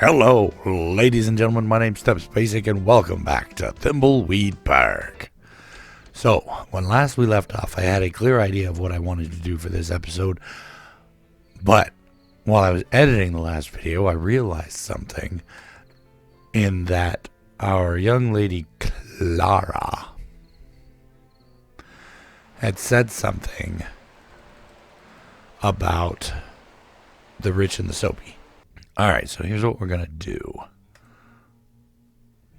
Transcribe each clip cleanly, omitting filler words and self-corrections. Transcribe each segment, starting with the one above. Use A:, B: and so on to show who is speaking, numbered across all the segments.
A: Hello, ladies and gentlemen. My name's StepsBasic, and welcome back to Thimbleweed Park. So, when last we left off, I had a clear idea of what I wanted to do for this episode. But while I was editing the last video, I realized something in that our young lady Clara had said something about the rich and the soapy. Alright, so here's what we're going to do.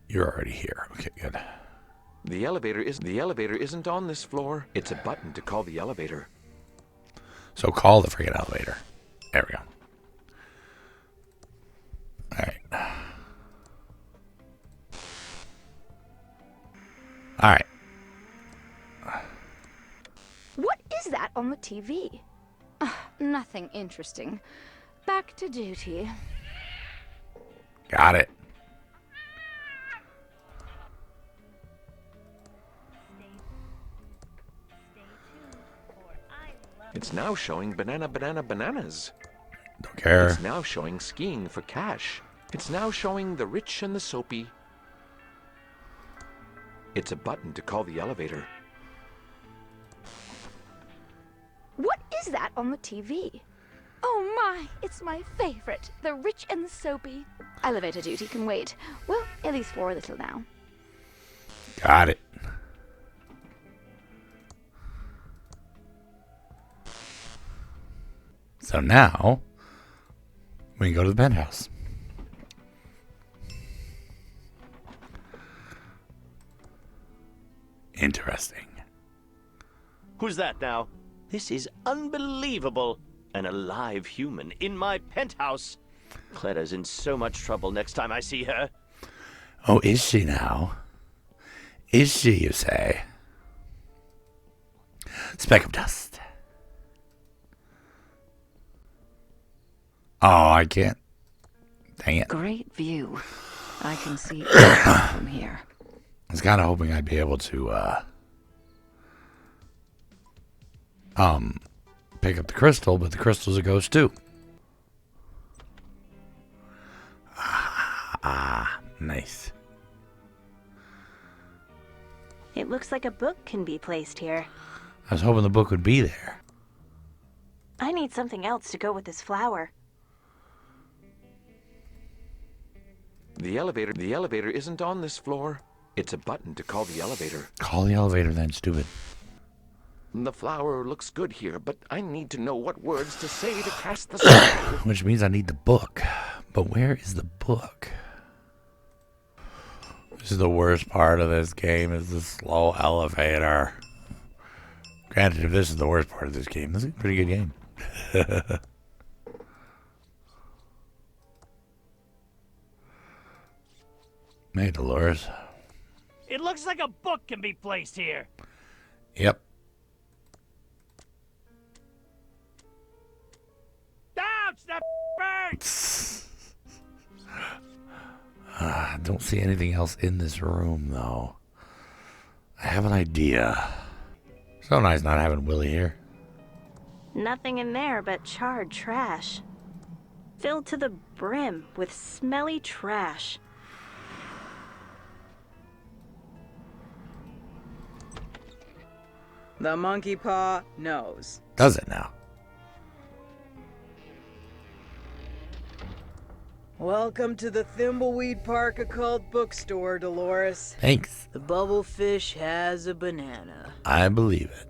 A: You're already here. Okay, good.
B: The elevator isn't on this floor. It's a button to call the elevator.
A: So call the freaking elevator. There we go. Alright. Alright.
C: What is that on the TV? Nothing interesting. Back to duty.
A: Got it.
B: It's now showing bananas.
A: Don't care.
B: It's now showing skiing for cash. It's now showing the rich and the soapy. It's a button to call the elevator.
C: What is that on the TV? Oh my, it's my favorite. The rich and the soapy. Elevator duty can wait. Well, at least for a little now.
A: Got it. So now, we can go to the penthouse. Interesting.
D: Who's that now? This is unbelievable. An alive human in my penthouse. Clara's in so much trouble next time I see her.
A: Oh, is she now? Is she, you say? Speck of dust. Oh, I can't. Dang it.
C: Great view. I can see everything from here.
A: I was kind of hoping I'd be able to, pick up the crystal, but the crystal's a ghost too. Nice.
E: It looks like a book can be placed here.
A: I was hoping the book would be there.
E: I need something else to go with this flower.
B: The elevator isn't on this floor. It's a button to call the elevator.
A: Call the elevator then, stupid.
B: The flower looks good here, but I need to know what words to say to cast the spell.
A: Which means I need the book. But where is the book? This is the worst part of this game, is the slow elevator. Granted, if this is the worst part of this game, this is a pretty good game. Hey, Dolores.
D: It looks like a book can be placed here.
A: Yep.
D: Ouch, that burns!
A: I don't see anything else in this room, though. I have an idea. So nice not having Willie here.
E: Nothing in there but charred trash. Filled to the brim with smelly trash.
F: The monkey paw knows.
A: Does it now?
F: Welcome to the Thimbleweed Park Occult Bookstore, Dolores.
A: Thanks.
F: The bubblefish has a banana.
A: I believe it.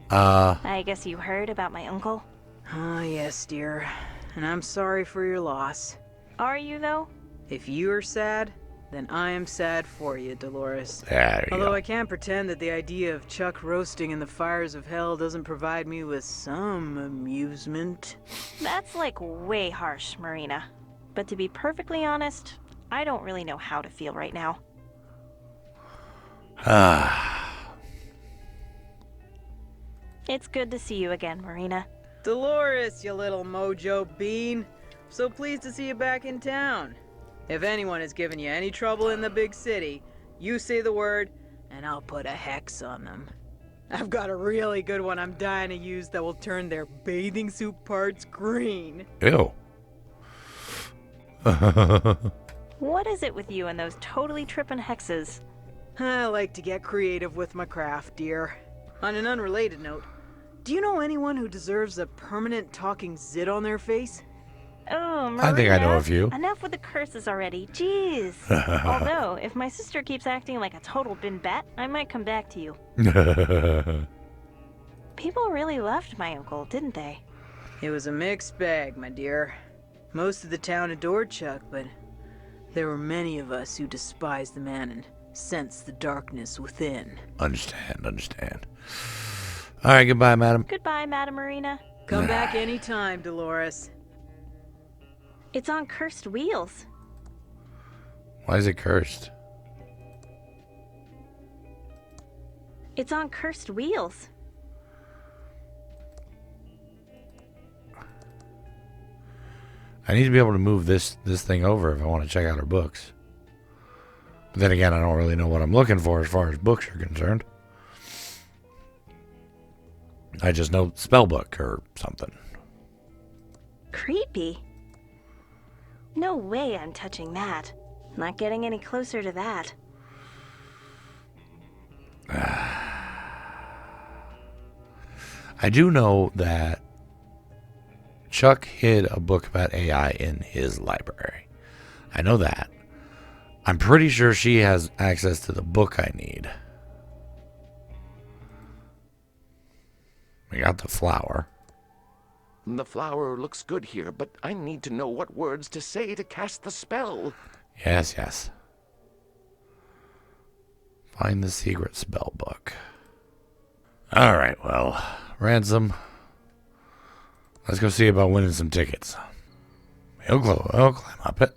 E: I guess you heard about my uncle.
F: Ah, yes, dear. And I'm sorry for your loss.
E: Are you, though?
F: If you are sad, then I am sad for you, Dolores.
A: There you
F: Although
A: go.
F: I can't pretend that the idea of Chuck roasting in the fires of hell doesn't provide me with some amusement.
E: That's like way harsh, Marina. But to be perfectly honest, I don't really know how to feel right now. It's good to see you again, Marina.
F: Dolores, you little mojo bean. So pleased to see you back in town. If anyone has given you any trouble in the big city, you say the word, and I'll put a hex on them. I've got a really good one I'm dying to use that will turn their bathing suit parts green.
A: Ew.
E: What is it with you and those totally trippin' hexes?
F: I like to get creative with my craft, dear. On an unrelated note, do you know anyone who deserves a permanent talking zit on their face?
E: Oh, Marina,
A: I think I know a few.
E: Enough with the curses already. Jeez. Although, if my sister keeps acting like a total bin bat, I might come back to you. People really loved my uncle, didn't they?
F: It was a mixed bag, my dear. Most of the town adored Chuck, but there were many of us who despised the man and sensed the darkness within.
A: Understand. All right, goodbye, madam.
E: Goodbye, Madam Marina.
F: Come back anytime, Dolores.
E: It's on cursed wheels.
A: Why is it cursed?
E: It's on cursed wheels.
A: I need to be able to move this thing over if I want to check out her books. But then again, I don't really know what I'm looking for as far as books are concerned. I just know spell book or something.
E: Creepy. No way I'm touching that. Not getting any closer to that.
A: I do know that Chuck hid a book about AI in his library. I know that. I'm pretty sure she has access to the book I need. We got the flower.
B: The flower looks good here, but I need to know what words to say to cast the spell.
A: Yes. Find the secret spell book. Alright, well, Ransom. Let's go see about winning some tickets. He'll climb up it.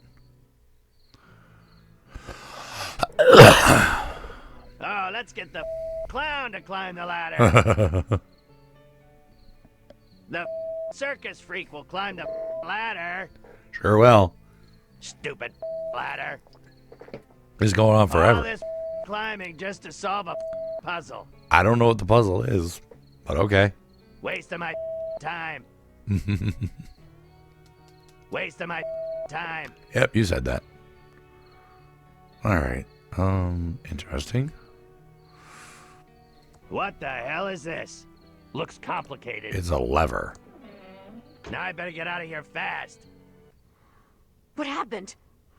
D: Oh, let's get the clown to climb the ladder. The circus freak will climb the ladder.
A: Sure will.
D: Stupid ladder.
A: This is going on forever.
D: All this climbing just to solve a puzzle.
A: I don't know what the puzzle is, but okay.
D: Waste of my time. Waste of my time.
A: Yep, you said that. Alright. Interesting.
D: What the hell is this? Looks complicated.
A: It's a lever.
D: Now I better get out of here fast.
G: What happened?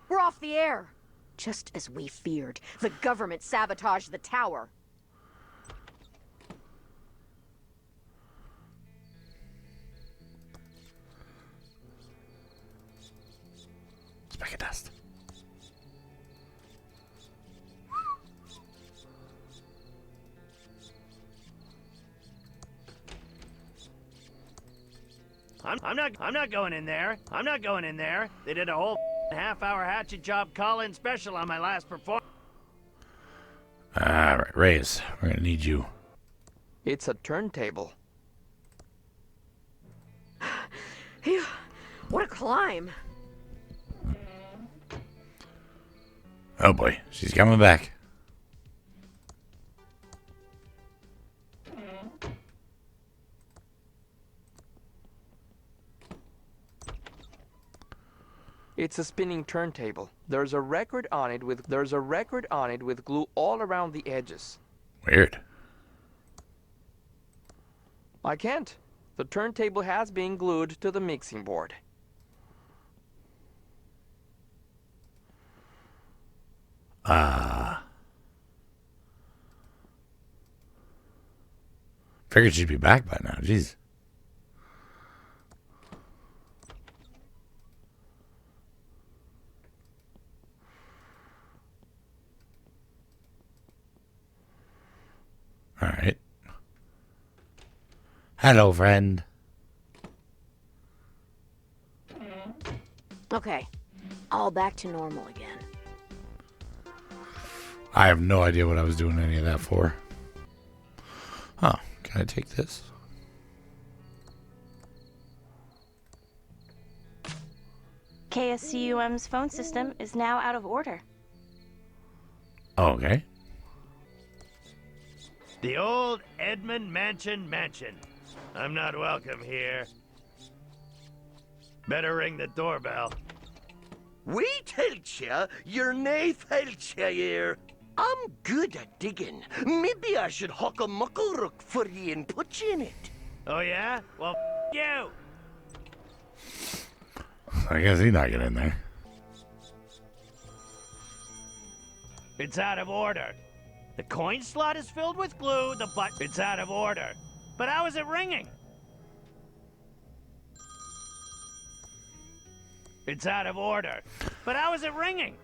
G: We're off the air. Just as we feared, the government sabotaged the tower.
A: Speck of dust.
D: I'm not going in there. I'm not going in there. They did a whole half-hour hatchet job call-in special on my last performance.
A: Alright, Reyes, we're gonna need you.
H: It's a turntable.
G: Phew, what a climb.
A: Oh boy, she's coming back.
H: It's a spinning turntable. There's a record on it with glue all around the edges.
A: Weird.
H: I can't. The turntable has been glued to the mixing board.
A: Figured she'd be back by now. Jeez. All right. Hello, friend.
G: Okay, all back to normal again.
A: I have no idea what I was doing any of that for. Huh. Can I take this?
E: KSCUM's phone system is now out of order.
A: Oh, okay.
D: The old Edmund Mansion. I'm not welcome here. Better ring the doorbell.
I: We tells you're nae felch here. I'm good at digging. Maybe I should hock a muckle rook for ye and put ye in it.
D: Oh, yeah? Well, you!
A: I guess he's not getting in there.
D: It's out of order. The coin slot is filled with glue, it's out of order. But how is it ringing? It's out of order. But how is it ringing?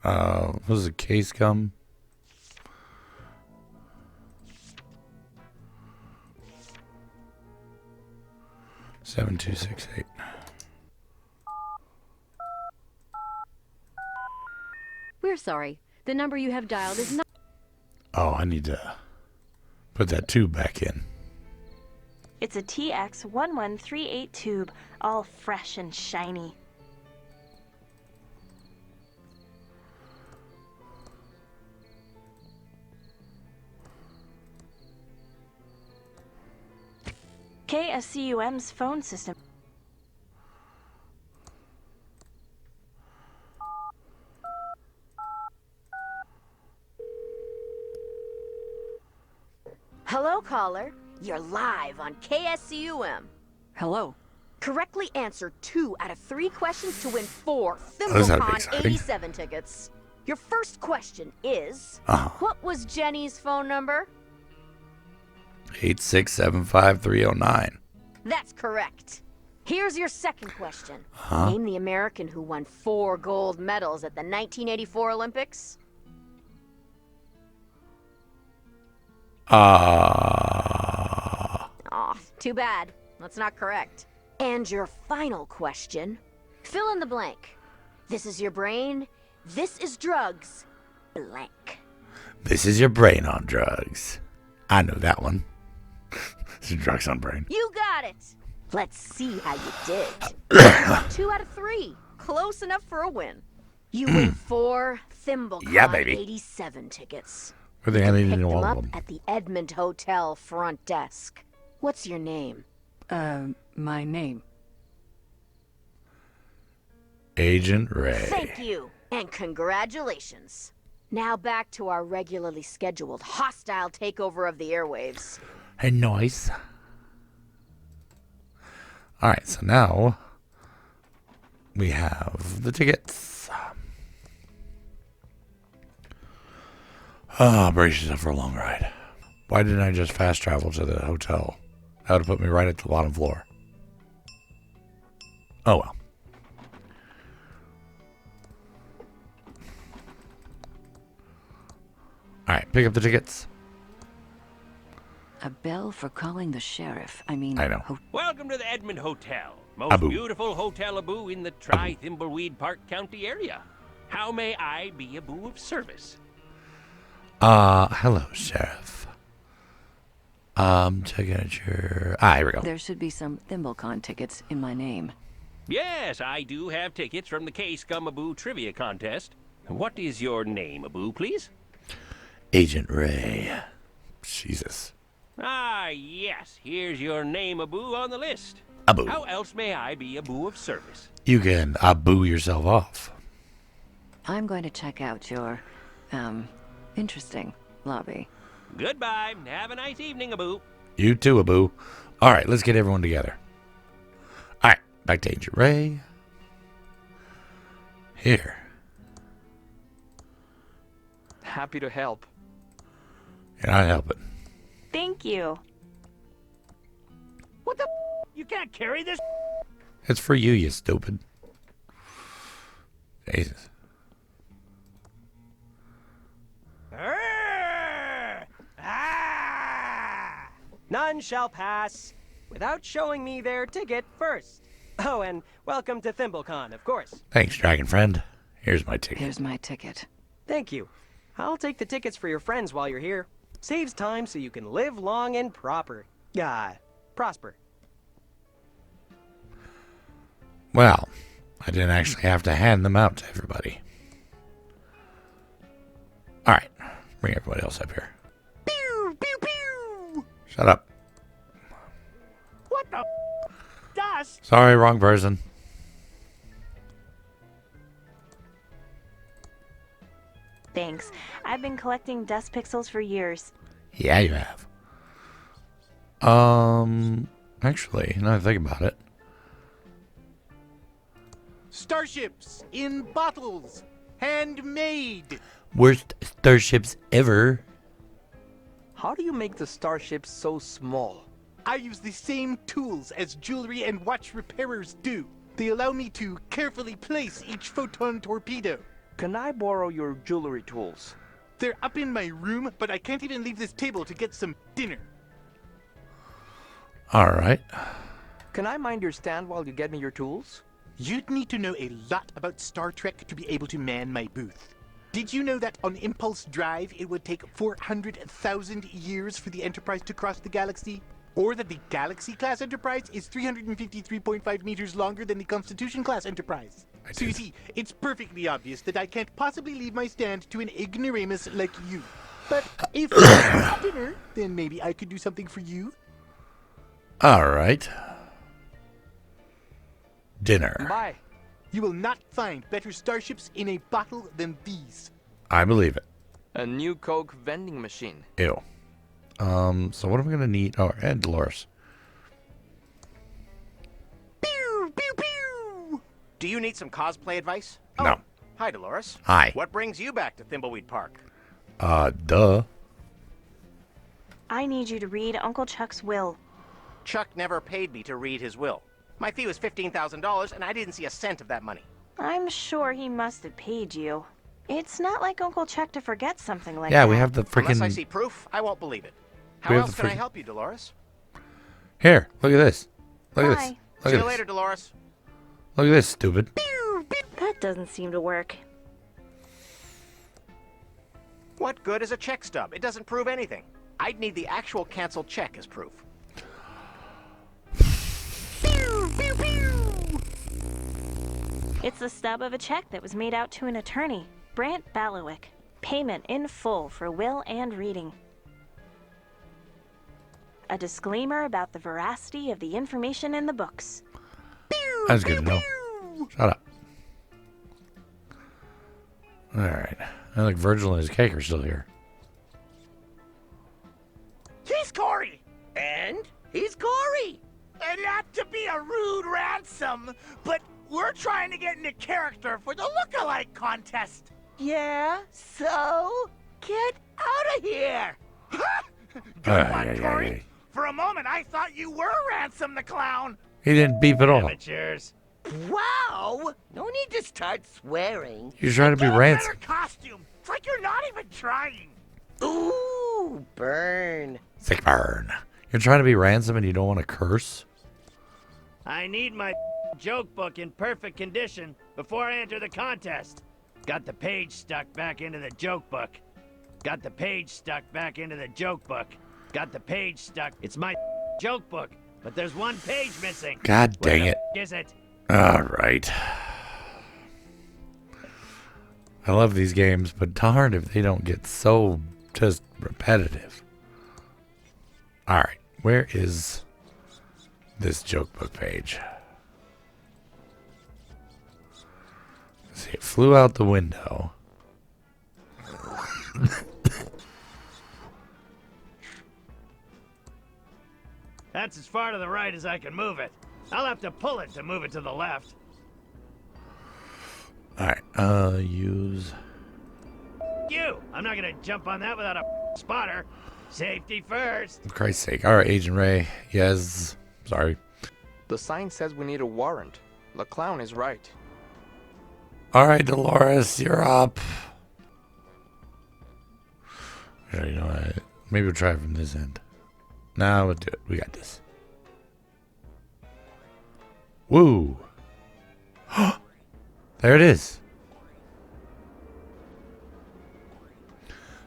A: Was the case come? Seven 268.
G: We're sorry. The number you have dialed is not.
A: Oh, I need to put that tube back in.
E: It's a TX1138 tube, all fresh and shiny. KSCUM's phone system.
G: Hello, caller. You're live on KSCUM.
F: Hello.
G: Correctly answer 2 out of 3 questions to win 4
A: This ought to be
G: ThimbleCon
A: exciting.
G: 87 tickets. Your first question is,
A: Uh-huh.
G: what was Jenny's phone number?
A: 8675309.
G: That's correct. Here's your second question.
A: Huh?
G: Name the American who won 4 gold medals at the 1984 Olympics. Aw, too bad. That's not correct. And your final question. Fill in the blank. This is your brain. This is drugs. Blank.
A: This is your brain on drugs. I know that one. This is drugs on brain.
G: You got it. Let's see how you did. 2 out of 3. Close enough for a win. You win 4 ThimbleCon
A: Yeah, baby.
G: 87 tickets.
A: Where the hell did
G: Pick
A: you
G: them
A: know all
G: up
A: of them?
G: at the Edmond Hotel front desk. What's your name?
F: My name.
A: Agent Ray.
G: Thank you, and congratulations. Now back to our regularly scheduled hostile takeover of the airwaves.
A: Hey, nice. Alright, so now we have the tickets. Brace yourself for a long ride. Why didn't I just fast travel to the hotel? That would have put me right at the bottom floor. Oh well. Alright, pick up the tickets.
J: A bell for calling the sheriff. I mean,
A: I know.
K: Welcome to the Edmond Hotel. Most
A: Abu.
K: beautiful hotel Abu in the Thimbleweed Park County area. How may I be Abu of service?
A: Hello, Sheriff. Checking out your... here we go.
J: There should be some ThimbleCon tickets in my name.
K: Yes, I do have tickets from the K-Scum Abu Trivia Contest. What is your name, Abu, please?
A: Agent Ray. Jesus.
K: Ah, yes. Here's your name, Abu, on the list.
A: Abu.
K: How else may I be Abu of service?
A: You can Abu yourself off.
J: I'm going to check out your, interesting lobby.
K: Goodbye. Have a nice evening, Abu.
A: You too, Abu. Alright, let's get everyone together. Alright, back to Agent Ray. Here.
H: Happy to help.
A: You're not helping.
E: Thank you.
D: What the? You can't carry this?
A: It's for you, you stupid. Jesus.
L: None shall pass without showing me their ticket first. Oh, and welcome to ThimbleCon, of course.
A: Thanks, Dragon Friend. Here's my ticket.
J: Here's my ticket.
L: Thank you. I'll take the tickets for your friends while you're here. Saves time so you can live long and prosper.
A: Well, I didn't actually have to hand them out to everybody. Alright, bring everybody else up here.
D: Pew, pew, pew.
A: Shut up.
D: What the? Die!
L: Pass!
A: Sorry, wrong person.
E: Thanks. I've been collecting dust pixels for years.
A: Yeah, you have. Actually, now that I think about it.
M: Starships in bottles, handmade.
A: Worst starships ever.
H: How do you make the starships so small?
M: I use the same tools as jewelry and watch repairers do. They allow me to carefully place each photon torpedo.
H: Can I borrow your jewelry tools?
M: They're up in my room, but I can't even leave this table to get some dinner.
A: Alright.
H: Can I mind your stand while you get me your tools?
M: You'd need to know a lot about Star Trek to be able to man my booth. Did you know that on Impulse Drive it would take 400,000 years for the Enterprise to cross the galaxy? Or that the Galaxy-class Enterprise is 353.5 meters longer than the Constitution-class Enterprise? So you see, it's perfectly obvious that I can't possibly leave my stand to an ignoramus like you. But if you want dinner, then maybe I could do something for you.
A: Alright. Dinner.
H: Bye.
M: You will not find better starships in a bottle than these.
A: I believe it.
H: A new Coke vending machine.
A: Ew. So what am I gonna need? Oh, and Dolores.
N: Pew, pew, pew! Do you need some cosplay advice?
A: No.
N: Oh, hi, Dolores.
A: Hi.
N: What brings you back to Thimbleweed Park?
A: Duh.
E: I need you to read Uncle Chuck's will.
N: Chuck never paid me to read his will. My fee was $15,000, and I didn't see a cent of that money.
E: I'm sure he must have paid you. It's not like Uncle Chuck to forget something like
A: Yeah,
E: that.
A: we have the freaking...
N: Unless I see proof, I won't believe it. How
A: We have
N: else
A: the
N: can I
A: freaking-
N: help you, Dolores?
A: Here, look at this. Look at
E: Bye.
A: this. Look
N: See
A: at
N: you
A: this.
N: later, Dolores.
A: Look at this, stupid.
E: That doesn't seem to work.
N: What good is a check stub? It doesn't prove anything. I'd need the actual canceled check as proof.
E: It's the stub of a check that was made out to an attorney, Brant Balawick. Payment in full for will and reading. A disclaimer about the veracity of the information in the books.
A: That's good to know. Shut up. Alright. I think Virgil and his cake are still here.
I: He's Corey! And he's Corey! And not to be a rude ransom, but we're trying to get into character for the look-alike contest. Yeah? So? Get out of here! Good one, Corey. For a moment, I thought you were Ransom the Clown.
A: He didn't beep at all.
I: Amateurs. Wow! No need to start swearing.
A: You're trying to be
I: Get a
A: ransom.
I: better costume. It's like you're not even trying. Ooh, burn.
A: Sick burn. You're trying to be ransom and you don't want to curse?
D: I need my joke book in perfect condition before I enter the contest. Got the page stuck back into the joke book. Got the page stuck back into the joke book. Got the page stuck. It's my joke book, but there's one page missing.
A: God dang
D: Where
A: it.
D: the is it?
A: Alright. I love these games, but darn if they don't get so just repetitive. Alright, where is this joke book page? Let's see, it flew out the window.
D: That's as far to the right as I can move it. I'll have to pull it to move it to the left.
A: Alright, use...
D: You! I'm not gonna jump on that without a spotter. Safety first.
A: For Christ's sake. Alright, Agent Ray. Yes. Sorry.
H: The sign says we need a warrant. The clown is right.
A: Alright, Dolores, you're up. Sure, you know what? Maybe we'll try it from this end. Nah, we'll do it. We got this. Woo! There it is.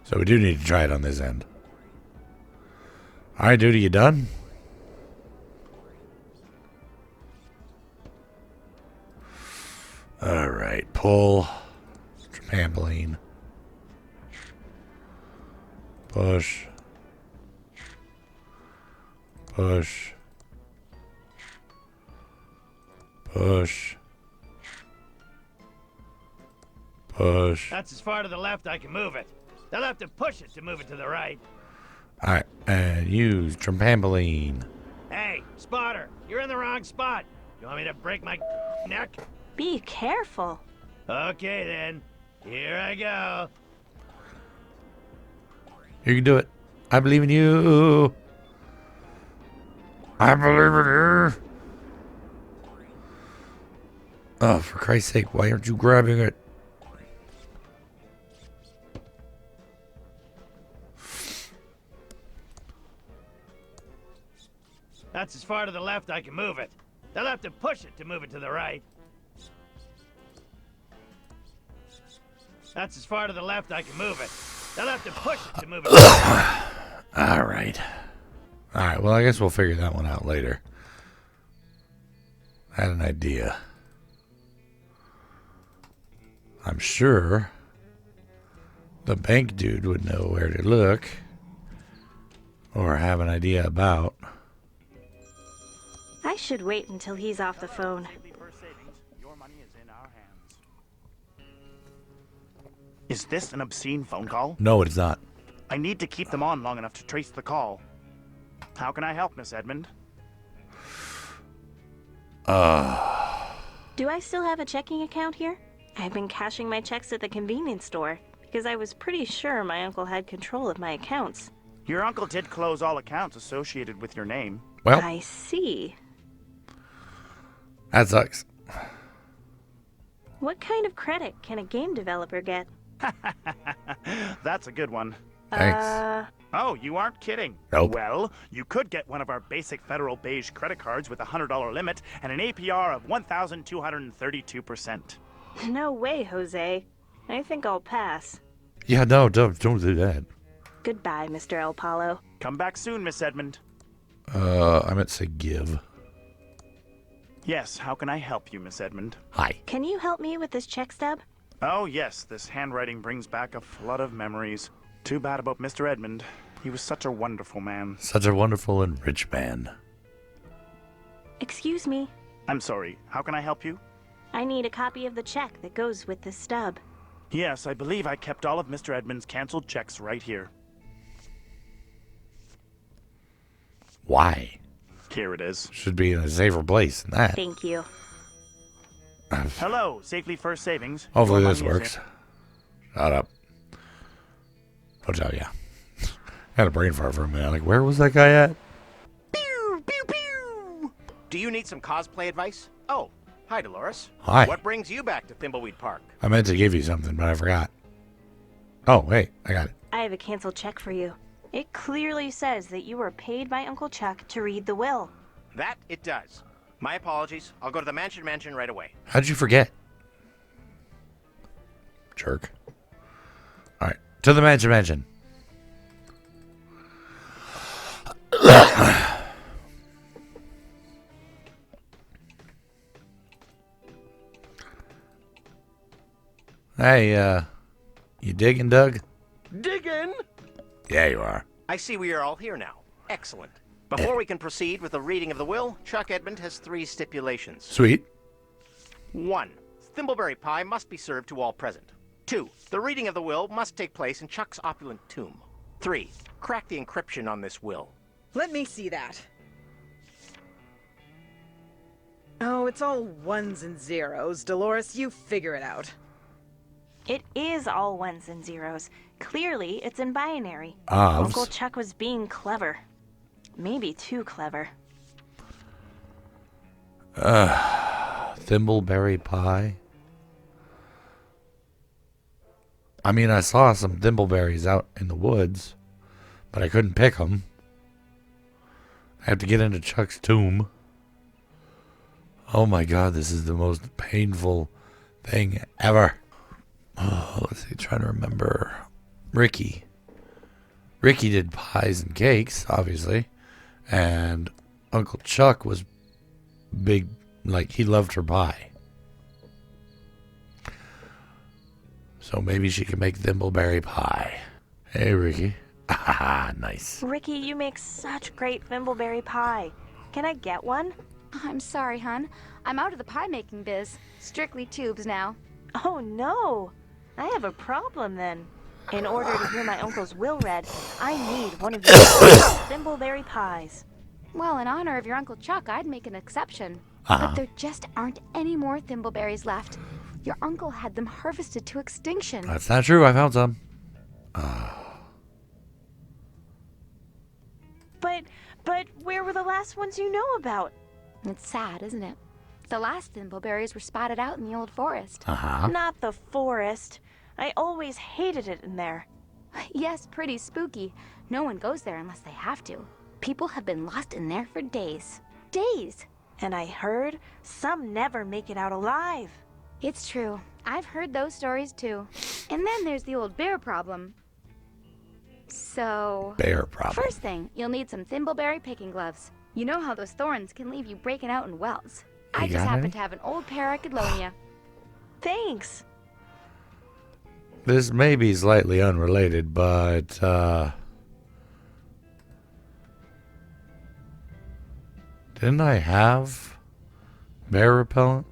A: So we do need to try it on this end. Alright, dude, are you done? Alright, pull. Trampoline. Push. Push. Push. Push.
D: That's as far to the left I can move it. They'll have to push it to move it to the right.
A: Alright, and use trampoline.
D: Hey, spotter, you're in the wrong spot. You want me to break my neck?
E: Be careful.
D: Okay then, here I go.
A: You can do it. I believe in you. I believe in you. Oh, for Christ's sake, why aren't you grabbing it?
D: That's as far to the left I can move it. They'll have to push it to move it to the right. That's as far to the left I can move it. They'll have to push it to move it to the right.
A: Alright. Alright, well, I guess we'll figure that one out later. I had an idea. I'm sure the bank dude would know where to look or have an idea about.
E: I should wait until he's off the phone.
I: Is this an obscene phone call?
A: No, it's not.
I: I need to keep them on long enough to trace the call. How can I help, Miss Edmund?
E: Do I still have a checking account here? I've been cashing my checks at the convenience store because I was pretty sure my uncle had control of my accounts.
I: Your uncle did close all accounts associated with your name.
A: Well,
E: I see.
A: That sucks.
E: What kind of credit can a game developer get?
I: That's a good one.
A: Thanks.
I: Oh, you aren't kidding.
A: Nope.
I: Well, you could get one of our basic federal beige credit cards with a $100 limit and an APR of 1,232%.
E: No way, Jose. I think I'll pass.
A: Yeah, no, don't do that.
E: Goodbye, Mr. El Palo.
I: Come back soon, Miss Edmund.
A: I meant to say give.
I: Yes, how can I help you, Miss Edmund?
A: Hi.
E: Can you help me with this check stub?
I: Oh, yes, this handwriting brings back a flood of memories. Too bad about Mr. Edmund. He was such a wonderful man.
A: Such a wonderful and rich man.
E: Excuse me.
I: I'm sorry, how can I help you?
E: I need a copy of the check that goes with this stub.
I: Yes, I believe I kept all of Mr. Edmund's canceled checks right here.
A: Why?
I: Here it is.
A: Should be in a safer place than that.
E: Thank you.
I: Hello, Safely First Savings.
A: Hopefully
I: Your
A: this
I: money is
A: works. Shut up. I'll tell ya. I had a brain fart for a minute. Like, where was that guy at?
N: Pew, pew, pew. Do you need some cosplay advice? Oh, hi, Dolores.
A: Hi.
N: What brings you back to Thimbleweed Park?
A: I meant to give you something, but I forgot. Oh, wait. I got it.
E: I have a canceled check for you. It clearly says that you were paid by Uncle Chuck to read the will.
N: That it does. My apologies. I'll go to the mansion right away.
A: How'd you forget? Jerk. All right. To the mansion. Hey, you digging, Doug?
N: Diggin'?
A: Yeah, you are.
N: I see we are all here now. Excellent. Before we can proceed with the reading of the will, Chuck Edmund has 3 stipulations.
A: Sweet.
N: 1. Thimbleberry pie must be served to all present. 2. The reading of the will must take place in Chuck's opulent tomb. 3. Crack the encryption on this will.
F: Let me see that. Oh, it's all ones and zeros. Dolores, you figure it out.
E: It is all ones and zeros. Clearly, it's in binary.
A: Obs.
E: Uncle Chuck was being clever. Maybe too clever.
A: Thimbleberry pie. I mean, I saw some thimbleberries out in the woods, but I couldn't pick them. I have to get into Chuck's tomb. Oh my God, this is the most painful thing ever. Oh, let's see, trying to remember. Ricky did pies and cakes, obviously. And Uncle Chuck was big, like, he loved her pie. So maybe she can make thimbleberry pie. Hey, Ricky. Ah, nice.
E: Ricky, you make such great thimbleberry pie. Can I get one?
C: I'm sorry, hon. I'm out of the pie-making biz. Strictly tubes now.
E: Oh no! I have a problem then. In order to hear my uncle's will read, I need one of your thimbleberry pies.
C: Well, in honor of your Uncle Chuck, I'd make an exception.
A: Uh-huh.
C: But there just aren't any more thimbleberries left. Your uncle had them harvested to extinction.
A: That's not true. I found some.
E: But where were the last ones you know about?
C: It's sad, isn't it? The last thimbleberries were spotted out in the old forest.
A: Uh-huh.
E: Not the forest. I always hated it in there.
C: Yes, pretty spooky. No one goes there unless they have to. People have been lost in there for days. Days!
E: And I heard some never make it out alive.
C: It's true. I've heard those stories too. And then there's the old bear problem. So...
A: Bear problem.
C: First thing, you'll need some thimbleberry picking gloves. You know how those thorns can leave you breaking out in welts. I just happen to have an old pair I could loan you.
E: Thanks.
A: This may be slightly unrelated, but, didn't I have bear repellent?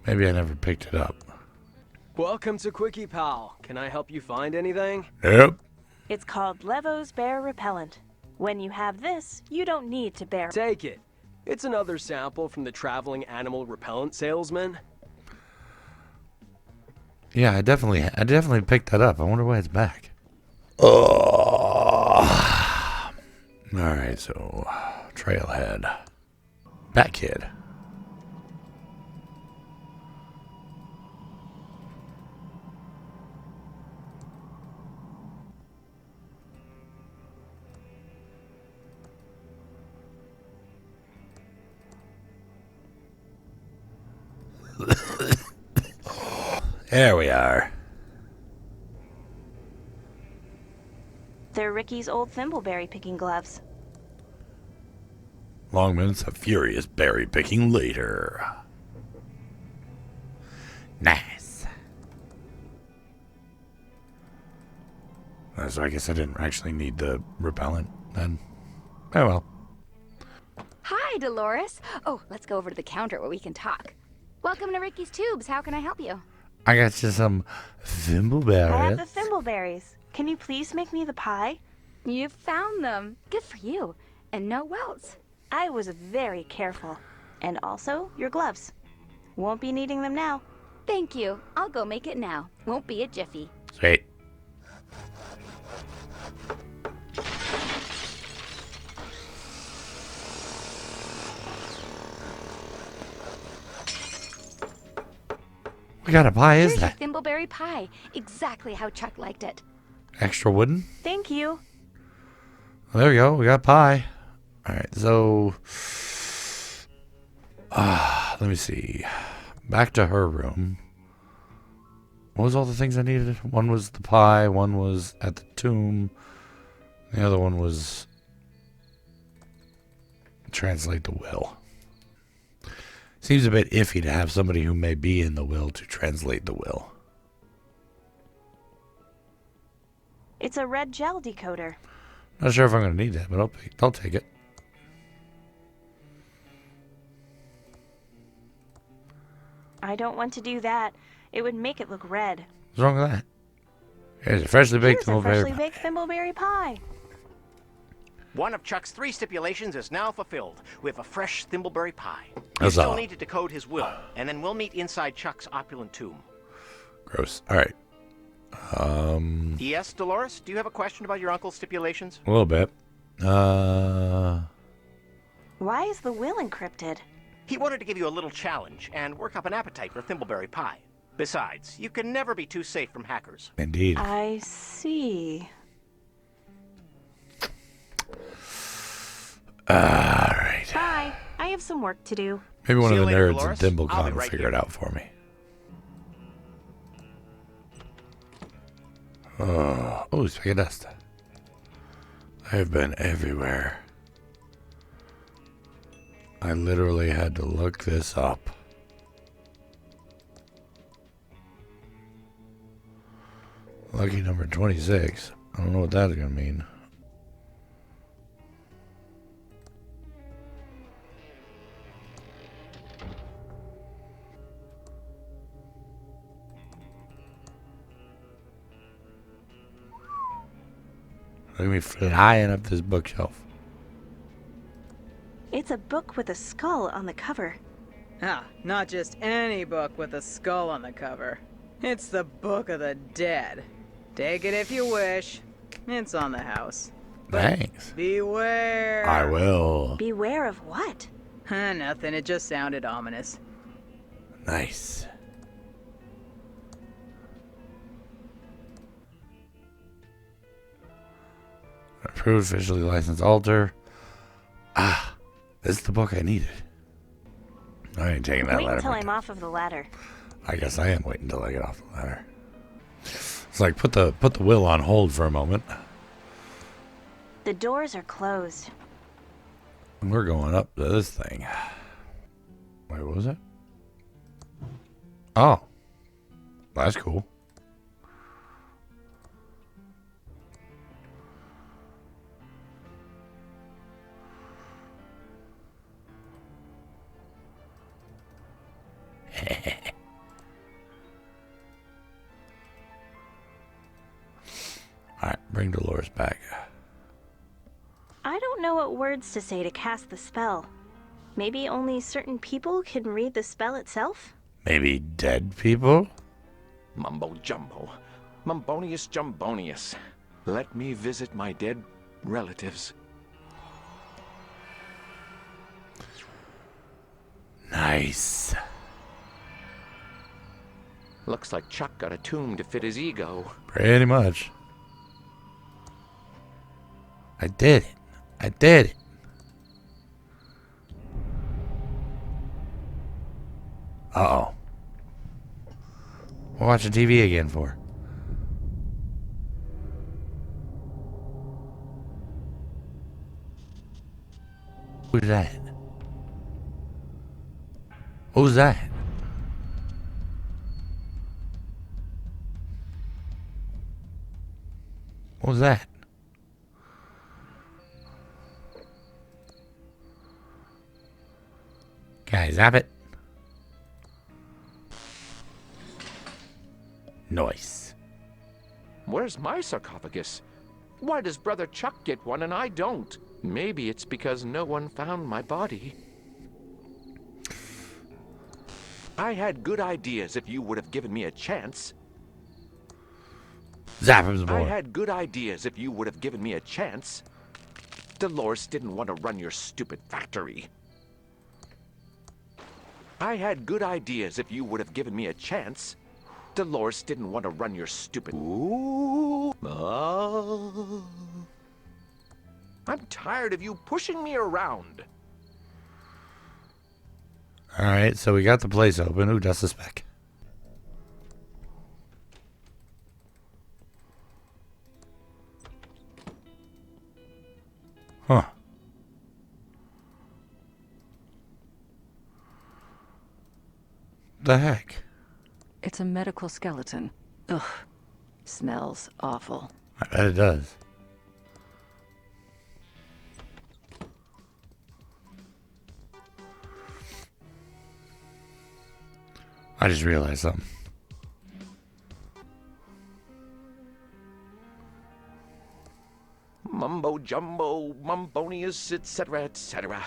A: Maybe I never picked it up.
O: Welcome to Quickie Pal. Can I help you find anything?
A: Yep.
E: It's called Levo's Bear Repellent. When you have this, you don't need to bear.
O: Take it. It's another sample from the traveling animal repellent salesman.
A: Yeah, I definitely picked that up. I wonder why it's back. Oh. Alright, so trailhead. Bat Kid. There we are.
E: They're Ricky's old thimbleberry picking gloves.
A: Long minutes of furious berry picking later. Nice. So I guess I didn't actually need the repellent then. Oh well.
C: Hi, Dolores. Oh, let's go over to the counter where we can talk. Welcome to Ricky's Tubes. How can I help you?
A: I got you some thimbleberries.
E: I have the thimbleberries. Can you please make me the pie?
C: You found them. Good for you. And no welts.
E: I was very careful. And also, your gloves. Won't be needing them now.
C: Thank you. I'll go make it now. Won't be a jiffy.
A: Sweet. What kind of pie is that?
C: Here's your thimbleberry pie. Exactly how Chuck liked it.
A: Extra wooden?
E: Thank you.
A: Well, there we go. We got pie. Alright, so... let me see. Back to her room. What was all the things I needed? One was the pie. One was at the tomb. The other one was... translate the will. Seems a bit iffy to have somebody who may be in the will to translate the will.
E: It's a red gel decoder.
A: Not sure if I'm going to need that, but I'll take it.
E: I don't want to do that. It would make it look red.
A: What's wrong with that? Here's a freshly baked
E: thimbleberry pie.
N: One of Chuck's 3 stipulations is now fulfilled. We have a fresh thimbleberry pie. You
A: That's
N: still
A: all.
N: need to decode his will, and then we'll meet inside Chuck's opulent tomb.
A: Gross. Alright.
N: Yes, Dolores? Do you have a question about your uncle's stipulations?
A: A little bit.
E: Why is the will encrypted?
N: He wanted to give you a little challenge and work up an appetite for thimbleberry pie. Besides, you can never be too safe from hackers.
A: Indeed.
E: I see.
A: Alright.
E: Bye. I have some work to do.
A: Maybe one
N: See
A: of the
N: you later,
A: nerds
N: Dolores.
A: in
N: I'll
A: Thimblecon
N: be
A: will
N: right
A: figure it
N: here.
A: out for me. Oh, speak of dust. I've been everywhere. I literally had to look this up. Lucky number 26. I don't know what that's going to mean. Look at me flying up this bookshelf.
E: It's a book with a skull on the cover.
F: Ah, not just any book with a skull on the cover. It's the Book of the Dead. Take it if you wish. It's on the house. But
A: thanks.
F: Beware.
A: I will.
E: Beware of what?
F: Nothing, it just sounded ominous.
A: Nice. Approved, officially licensed altar. Ah, this is the book I needed. I ain't taking that
E: Wait
A: ladder.
E: until I'm off of the ladder.
A: I guess I am waiting until I get off the ladder. It's like put the will on hold for a moment.
E: The doors are closed.
A: We're going up to this thing. Wait, what was it? Oh, that's cool. Alright, bring Dolores back.
E: I don't know what words to say to cast the spell. Maybe only certain people can read the spell itself?
A: Maybe dead people?
B: Mumbo jumbo. Mumbonius jumbonius. Let me visit my dead relatives.
A: Nice.
B: Looks like Chuck got a tomb to fit his ego.
A: Pretty much. I did it. I did it. Uh-oh. We're watching TV again for. Who's that? Who's that? What was that? Can I zap it? Nice.
B: Where's my sarcophagus? Why does Brother Chuck get one and I don't? Maybe it's because no one found my body. I had good ideas if you would have given me a chance.
A: Zap him, boy.
B: I had good ideas if you would have given me a chance. Dolores didn't want to run your stupid factory. I had good ideas if you would have given me a chance. Dolores didn't want to run your stupid... Ooh. Oh. I'm tired of you pushing me around.
A: Alright, so we got the place open. Who does suspect? Huh. The heck?
J: It's a medical skeleton. Ugh. Smells awful.
A: I bet it does. I just realized something.
B: Mumbo jumbo, mumbonius, etc., etc.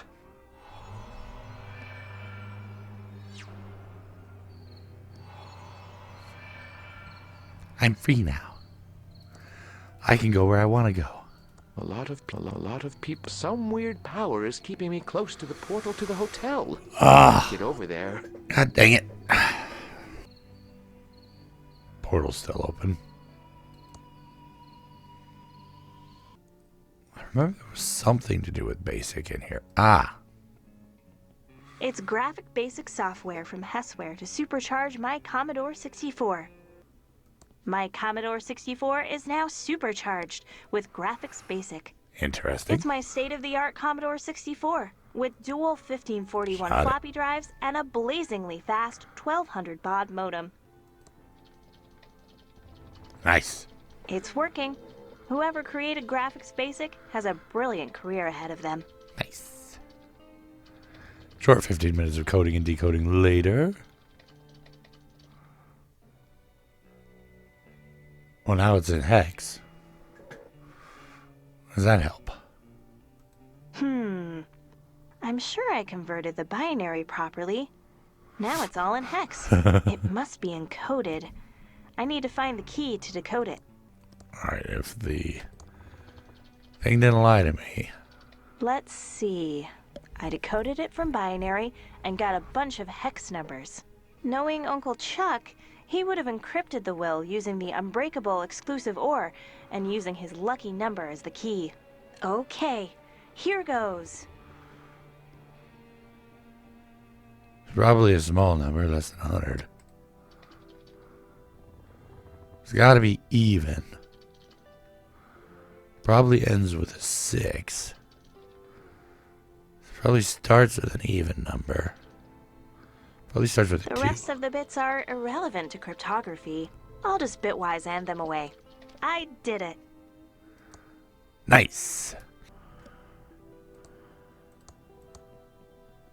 A: I'm free now. I can go where I want to go.
B: A lot of people. Some weird power is keeping me close to the portal to the hotel. Get over there.
A: God dang it. Portal's still open. I remember there was something to do with basic in here. Ah.
E: It's graphic basic software from Hessware to supercharge my Commodore 64. My Commodore 64 is now supercharged with graphics basic.
A: Interesting.
E: It's my state-of-the-art Commodore 64 with dual 1541
A: Got it.
E: floppy drives and a blazingly fast 1200 baud modem.
A: Nice.
E: It's working. Whoever created Graphics Basic has a brilliant career ahead of them.
A: Nice. Short 15 minutes of coding and decoding later. Well, now it's in hex. Does that help?
E: I'm sure I converted the binary properly. Now it's all in hex. It must be encoded. I need to find the key to decode it.
A: Alright, if the thing didn't lie to me.
E: Let's see. I decoded it from binary and got a bunch of hex numbers. Knowing Uncle Chuck, he would have encrypted the will using the unbreakable exclusive OR and using his lucky number as the key. Okay, here goes.
A: Probably a small number, less than 100. It's got to be even. Probably ends with a 6. Probably starts with an even number. Probably starts with a 2.
E: The rest of the bits are irrelevant to cryptography. I'll just bitwise hand them away. I did it.
A: Nice.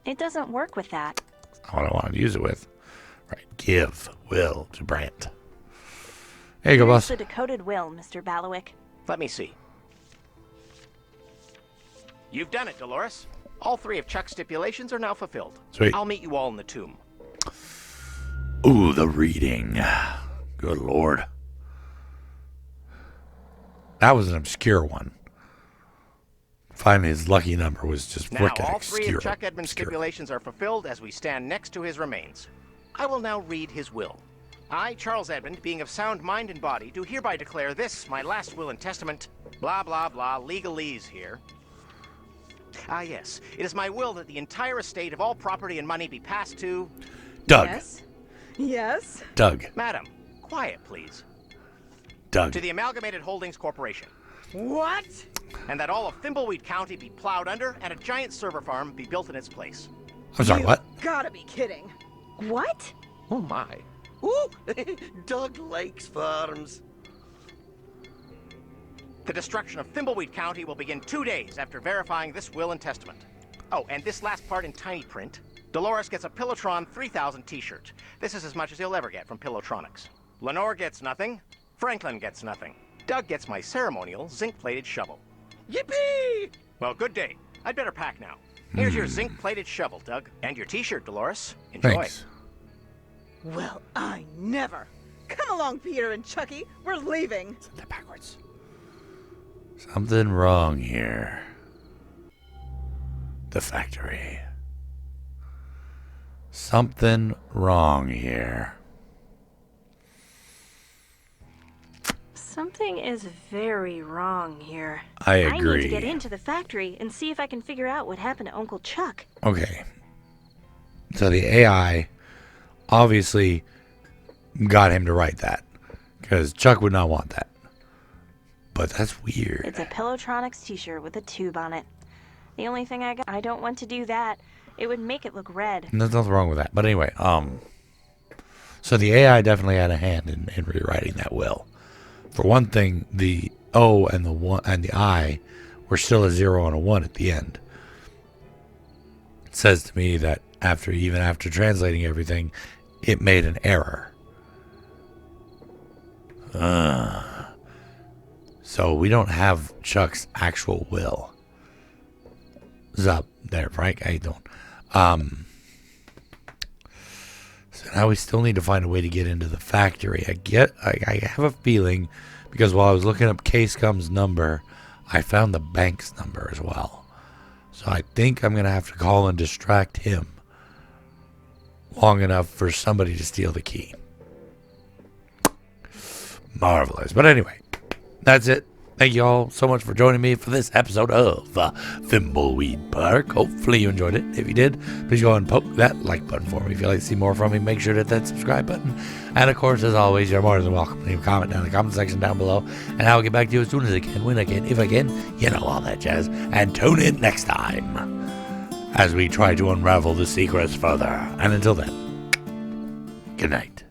E: It doesn't work with that.
A: That's what I wanted to use it with. Right, give will to Brant. There you go, boss.
E: Here's the decoded will, Mr. Balowick.
N: Let me see. You've done it, Dolores. All 3 of Chuck's stipulations are now fulfilled.
A: Sweet.
N: I'll meet you all in the tomb.
A: Ooh, the reading. Good Lord. That was an obscure one. Finally, his lucky number was just
N: Now,
A: wicked
N: all 3
A: obscure.
N: of Chuck Edmonds' stipulations are fulfilled as we stand next to his remains. I will now read his will. I, Charles Edmund, being of sound mind and body, do hereby declare this, my last will and testament, blah, blah, blah, legalese here. Ah, yes. It is my will that the entire estate of all property and money be passed to...
A: Doug.
F: Yes? Yes?
A: Doug.
N: Madam, quiet, please.
A: Doug.
N: To the Amalgamated Holdings Corporation.
I: What?
N: And that all of Thimbleweed County be plowed under and a giant server farm be built in its place.
A: I'm sorry, what?
F: Gotta be kidding.
E: What?
B: Oh, my.
I: Ooh, Doug likes farms.
N: The destruction of Thimbleweed County will begin 2 days after verifying this will and testament. Oh, and this last part in tiny print. Dolores gets a Pillotron 3000 t-shirt. This is as much as he'll ever get from Pillotronics. Lenore gets nothing. Franklin gets nothing. Doug gets my ceremonial zinc-plated shovel.
I: Yippee!
N: Well, good day. I'd better pack now. Here's your zinc-plated shovel, Doug. And your t-shirt, Dolores. Enjoy.
A: Thanks.
F: Well, I never. Come along, Peter and Chucky. We're leaving.
A: Send that backwards. Something wrong here. The factory. Something wrong here.
E: Something is very wrong here.
A: I
E: I need
A: agree.
E: to get into the factory and see if I can figure out what happened to Uncle Chuck.
A: Okay. So the AI obviously got him to write that. Because Chuck would not want that. But that's weird.
E: It's a Pillotronics t-shirt with a tube on it. The only thing I don't want to do that. It would make it look red.
A: There's nothing wrong with that. But anyway, so the AI definitely had a hand in rewriting that will. For one thing, the O and the 1 and the I were still a 0 and a 1 at the end. It says to me that even after translating everything, it made an error. So we don't have Chuck's actual will. Zup, there, Frank. How you doing? So now we still need to find a way to get into the factory. I have a feeling, because while I was looking up Casecom's number, I found the bank's number as well. So I think I'm going to have to call and distract him long enough for somebody to steal the key. Marvelous. But anyway, that's it. Thank you all so much for joining me for this episode of Thimbleweed Park. Hopefully you enjoyed it. If you did, please go ahead and poke that like button for me. If you'd like to see more from me, make sure to hit that subscribe button. And of course, as always, you're more than welcome to leave a comment down in the comment section down below. And I'll get back to you as soon as I can, when I can, if I can. You know, all that jazz. And tune in next time as we try to unravel the secrets further. And until then, good night.